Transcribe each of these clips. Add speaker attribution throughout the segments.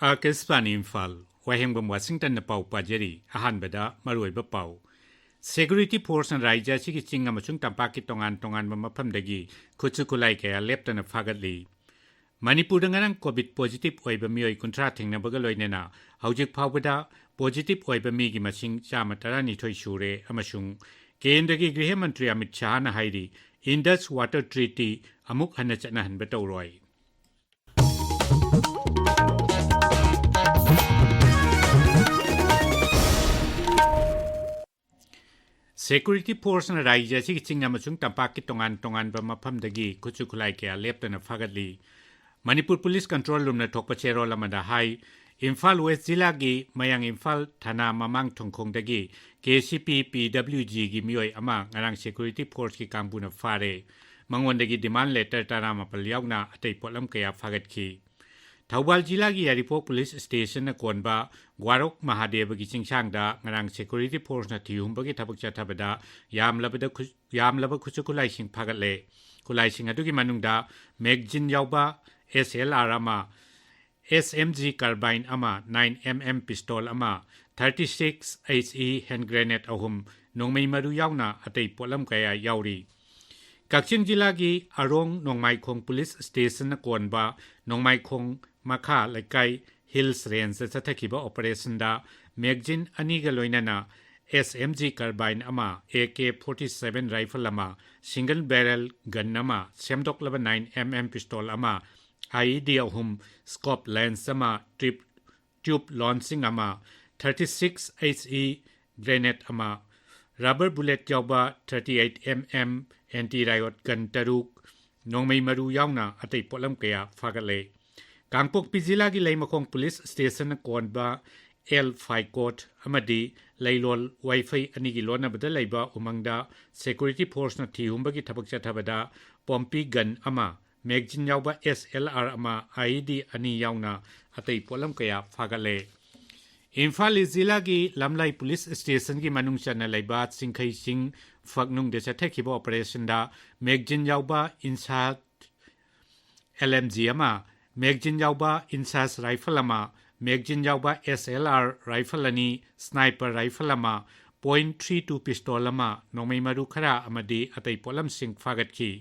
Speaker 1: Akespan Imphal Wahengbam Washington na pau pajeri ahanbada maruiba pau Security Force na Raija sigi chinga masung tampaki tongan mapamdagi kutsukulai kaya lepta na fagatli Manipur ngarang COVID positive oiba mioi kuntra thingna bagaloi nena haujik phawbada positive oiba mi gi masing chama tarani thoi sure amasung kendagi griha mantri Amit Shah na hairi Indus Water Treaty amuk hana chana han batawroi Security Force na Raija sigi chinga masung tampaki tongan ba mapamdagi kutsukulai kaya lepta na fagatli Manipur Police Control Room na thokpa chero lamada hai Imphal West Zilla gi mayang Imphal thana mamang thongkhong dagi KCP PWG gi mioi ama ngarang Security Force ki kambu na fare mangon dagi demand letter tara mapal yauna atei polam kaya fagat ki Thawbal Zilla gi Yaripok Police Station na konba Gwarok Mahadeva gi chingsang da ngarang Security Force na thihumba gi thabak chathabada yamlaba khuchukulai sing phagat le kulai sing adugi manungda magazine yauba SLR ama SMG carbine ama 9mm pistol ama 36 HE hand grenade ahum nongmei maru yauna atei polam kaya yauri Kakching Jilla gi Arong Nongmaikhong Police Station na konba Nongmaikhong makha laikai Hills Range sa thakiba operation da magazine ani ga loinana SMG carbine ama AK-47 rifle ama single barrel gun ama semdok laba 9mm pistol ama IED ahum scope lens ama tube launching ama 36 HE grenade ama rubber bullet yauba 38mm anti-riot gun taruk nongmei maru yauna atei polam kaya fagale Kangpok Pizila gi Leimakong Police Station na konba L5 Court amadi Lailol Wi-Fi anigi lona bada laiba umangda Security Force na thihumba gi thabak chathabada pompi gun ama magazine yauba SLR ama IED ani yauna atei polam kaya fagale Imphal Zilla gi Lamlai Police Station gi manung chana laiba singkhai sing fagnung de chathakiba operation da magazine yauba insat LMG ama magazine yauba insas rifle ama magazine yauba SLR rifle ani sniper rifle ama .32 pistol ama nongmei maru khara amadi atei polam sing fagat ki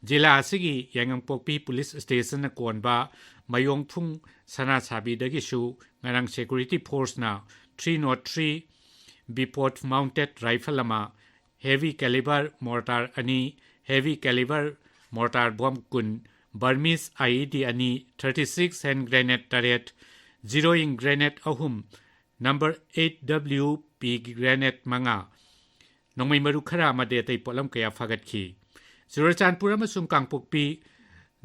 Speaker 1: Jilla asigi Yangangpokpi Police Station na konba mayong phung sana sabi dagi su ngarang Security Force na 303 bipod mounted rifle ama heavy caliber mortar ani heavy caliber mortar bomb kun Burmese IED ani 36 hand grenade turret zeroing grenade ahum number 8WP grenade manga nongmei maru khara amade tei polam kaya fagat ki Surachanpur amasung Kangpokpi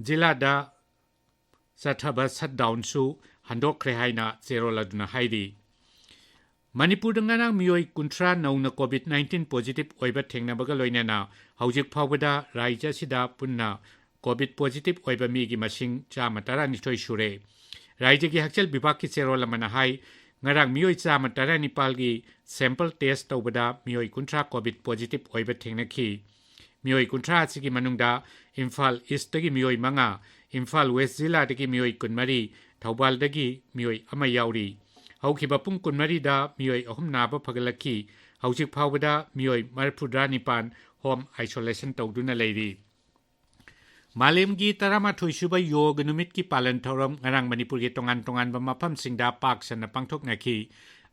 Speaker 1: Jilla da sathaba shutdown su handok kre haina zero laduna haidi Manipur nganang mioi kuntra nauna COVID-19 positive oiba thengna baga loinana haujik phawbada raija sida punna COVID positive oiba mi gi masing chama tarani thoi sure raija gi hakchal bibak ki zero lamana hai ngarang mioi chama tarani palgi sample test tawbada mioi kuntra COVID positive oiba thengna ki mioi kuntra sigi manungda Imphal East dagi mioi manga Imphal West Zilla dagi mioi kunmari Thawbal dagi mioi ama yauri haukiba pung kunmari da mioi ahum naba phagalaki haujik phawbada mioi marphudra nipan home isolation tawduna leiri Malemgi tarama thoisuba yoga numit ki palan thoram ngarang Manipur gi tongan ba mafam singda pak sana pangthok ngaki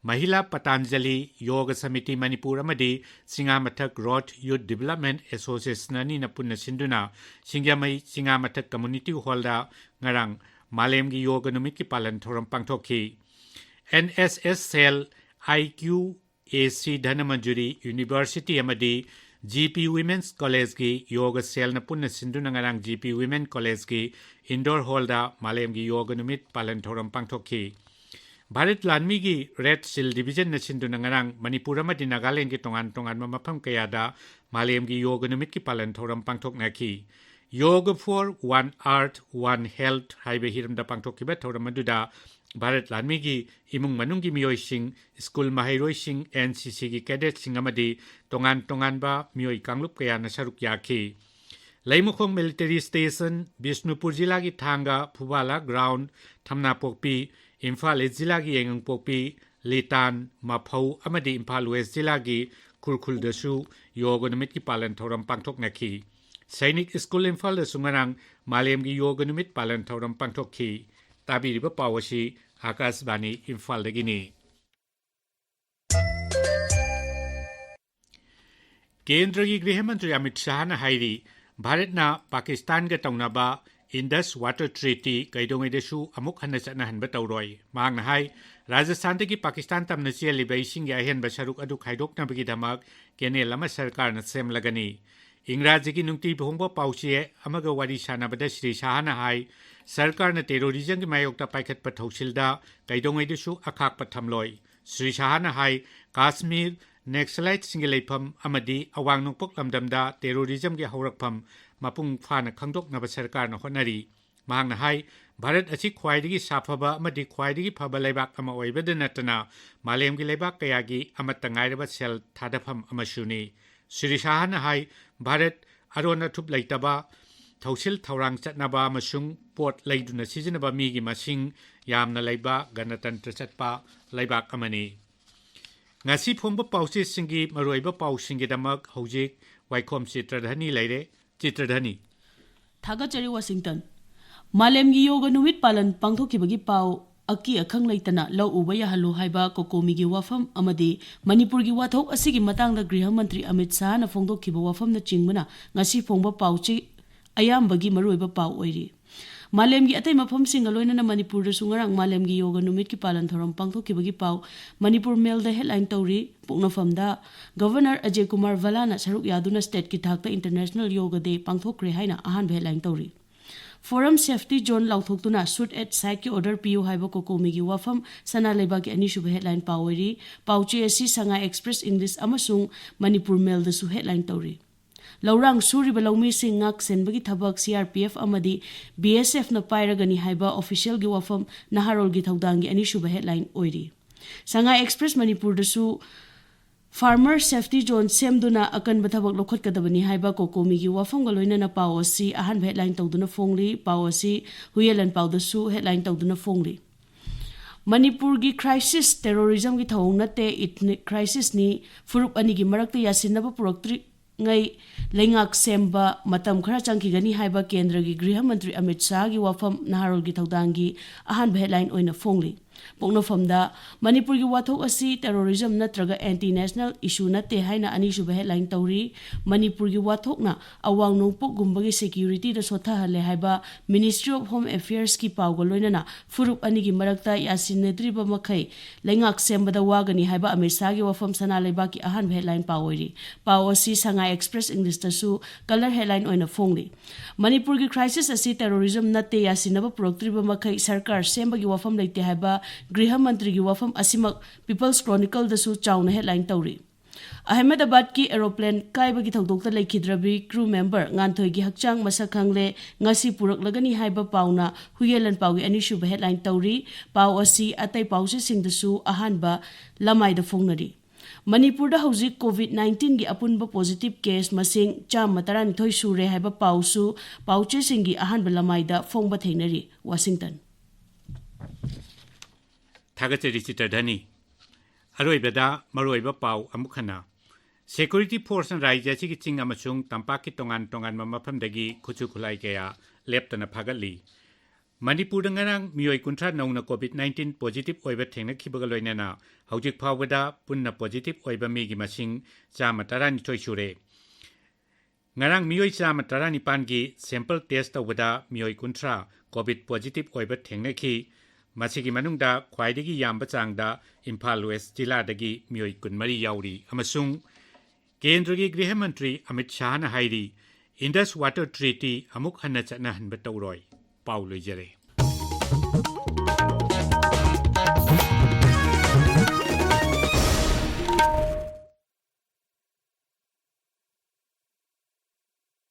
Speaker 1: Mahila Patanjali Yoga Samiti Manipur amadi Singamathak Road Youth Development Association ani na punna sinduna Singyamai Singamathak Community Hall da ngarang Malemgi Yoga numit ki palan thoram pangthokhi NSS Cell IQAC Dhanamanjuri University amadi GP Women's College ki Yoga Cell na punna sinduna ngarang GP Women College ki Indoor Hall da Malemgi Yoga numit palan thoram pangthokhi Bharat Lanmi gi Red Seal Division na sinduna ngarang Manipur amadi Nagaland gi tongan mafam kaya da Malem gi yoga numit ki palan thoram pangthok na ki Yoga for One Earth One Health haibe hiram da pangthok ki ba thoram aduda Bharat Lanmi gi imung manung gi mioi sing school mahairoi sing NCC gi cadet sing amadi tongan ba mioi kanglup kaya na saruk ya ki Waikhom military station Bishnupur जिला की थांगा फुबाला ground थमना पोकपी Imphal जिला की एंगंग पोकपी Litan Mapau amadi Imphal West जिला की खुरखुलदसु योग निमित की पालन थौरम पांगथोकनाखी सैनिक स्कूल Imphal सुंगरांग मालेम की योग निमित पालन थौरम पांगथोकखी ताबीरिबा पावसी आकाशवाणी Imphal दगिनी केंद्र की गृह मंत्री अमित शाह ने हाईरी भारतना पाकिस्तान के तौनाबा इंडस वाटर ट्रीटी कैदोंगैदसु अमुक हन्ना चटनाहनबा तौरोय मांगना हाई राजस्थान की पाकिस्तान तमना चेलिबा इसिंग अहेनबा सरुक अदु खाइदोकनाबगीदमक केनेल अमा सरकारना सेमलगनी इंग्राजी की नुंगती भोंगबा पाउचे अमगा वारी सानाबदा श्री शाहना हाई सरकारना टेरोरिज्म की मायोक्ता पाइखतपा थौसिलदा कैदोंगैदसु अखाकपा थमलोय श्री शाहना हाई काश्मीर नेक्सलाइट सिंगलेफम अमदी अवांग नोंपोक लमदमदा टेरोरिज्म के हौरकफम मपुंग फाना खंगदोकनबा सरकारना होनरी मांगना हाई भारत असी ख्वाइदगी साफबा अमदी ख्वाइदगी फबा लेबाक अमा ओइबदा नतना मालेमगी लेबाक कयागी अमत्ता ngairaba cell थादफम अमसुनी Shri शाहना high Bharat अरोन अथुप लेतबा थौसिल थौरांग चटनबा अमसुंग pot लेदुना सिजनबा मीगी मसिंग यामना लेबा गणतंत्र चटपा लेबाक अमनी ngasi phongba pausi singi maroiba pausingi damak hojik Waikhom Chitradhani leire Chitradhani
Speaker 2: Thagachari Washington Malemgi yoga numit palan pangthokibagi pau aki akhang leitana law uba yahalu haiba kokomi gi wafam amadi Manipur gi wathok asigi matangda Griha Mantri Amit Shah na phongdokhiba wafam na chingmana ngasi phongba pauchi ayambagi maroiba pau oiri Malemgi atai mafam singa loinana Manipur da sungarang Malemgi yoga numit ki palan thoram pangthokibagi pau Manipur Mail da headline tauri puknafamda Governor Ajay Kumar Valana saruk yaduna state ki thakta International Yoga Day pangthokre haina ahan headline tauri Forum Safety Zone lauthokuna shoot at site ki order piu haiba kokomi gi wafam sana leba ki ani shuba headline paweri pauche asi Shanghai Express English amasung Manipur Mail da su headline tauri Laurang suriba laumi sing ngak senbagi thabak CRPF amadi BSF na pairagani haiba official gi wafam naharol gi thaudang gi ani shuba headline oiri Shanghai Express Manipur da su Farmer Safety Zone semduna akan bathabak lokhot kadabani haiba kokomi gi wafam galoina na pawasi ahan headline tawduna fongli pawasi huyelan pawdasu headline tawduna fongli Manipur gi crisis terrorism gi thawng nate ethnic crisis ni furup ani gi marakta yasinaba puraktri ngai lengak semba matam khara changkigani haiba kendra gi Griha Mantri Amit Shah gi wafam naharol gi tawdangi ahan headline oina fongli Poknofamda Manipur gi wathok asi terrorism natraga anti-national issue nate haina ani shuba headline tauri Manipur gi wathok na awang nongpok gumbagi security da sotha hale haiba Ministry of Home Affairs ki pawgoloina na furup ani gi marakta yasinedri ba makhai lengak sembada wagani haiba Amit Shah gi wafam sana leba ki ahan headline pawori pawasi Shanghai Express English ta su color headline oina fongli Manipur gi crisis asi terrorism nate yasinaba puraktri ba makhai sarkar sembagi wafam leite haiba Griha Mantri gi wafam asimak People's Chronicle da su chawna headline tauri Ahmedabad ki aeroplane kaiba gi thawdokta leikhidrabi crew member nganthoi gi hakchang masakhangle ngasi purak lagani haiba pauna huyelan pawgi ani shuba headline tauri paw asi atai pawse singdasu ahanba lamai da fongnari Manipur da hauzik COVID-19 gi apunba positive case masing cham mataran thoi sure haiba pawsu pawche singi ahanba lamai da fongba theinari Washington
Speaker 1: Thagachari Chitradhani Aroibada Maroiba Pau Amukhana Security Force and Raija Chiki Ching Amachung Tampaki Tongan Tongan Mamapam Dagi Kuchukulai Kea Leptana Pagali Manipur Ngarang Mioi Kuntra Nona COVID-19 positive Oiba Tena Kibagaloinana Haujik Pawada Punna positive Oiba Migi Masing Chamatarani Toishure Ngarang Mioi Chamatarani Pangi sample test Wada Mioi Kuntra COVID positive Oiba Tena Ki Masigi Manungda Kwaidigi Yamba Changda Imphal West Jiladagi Mioi Kunmari Yauri Amasung Kendragi Griha Mantri Amit Shah na hairi Indus Water Treaty Amuk Hanna Chatna Hanba Tauroi Paulo Jere